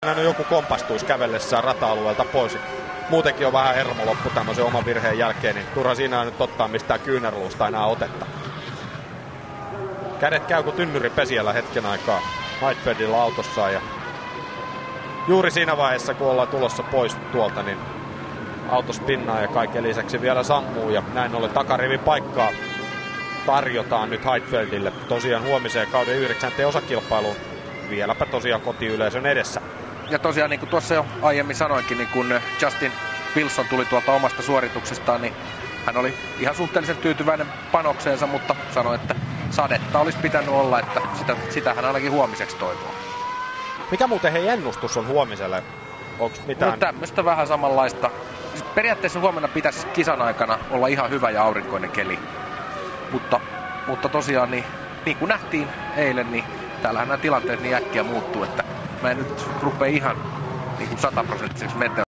No joku kompastuisi kävellessään rata-alueelta pois. Muutenkin on vähän hermoloppu tämmöisen oman virheen jälkeen, niin turha siinä on nyt ottaa mistään kyynärluusta enää otetta. Kädet käy kuin tynnyri pesijällä hetken aikaa Heidfeldillä autossaan ja juuri siinä vaiheessa kun ollaan tulossa pois tuolta, niin auto spinnaa ja kaiken lisäksi vielä sammuu ja näin ollen takarivin paikkaa tarjotaan nyt Heidfeldille tosiaan huomiseen kauden 9. osakilpailuun. Vieläpä tosiaan kotiyleisön edessä. Ja tosiaan niin kuin tuossa jo aiemmin sanoinkin, niin kun Justin Wilson tuli tuolta omasta suorituksestaan, niin hän oli ihan suhteellisen tyytyväinen panokseensa, mutta sanoi, että sadetta olisi pitänyt olla, että sitä hän ainakin huomiseksi toivoo. Mikä muuten ennustus on huomiselle? Onko mitään? No tämmöistä vähän samanlaista. Siis periaatteessa huomenna pitäisi kisan aikana olla ihan hyvä ja aurinkoinen keli. Mutta tosiaan niin kuin nähtiin eilen, niin täällähän nämä tilanteet niin äkkiä muuttuu, että mä en nyt rupea ihan niin kuin 100%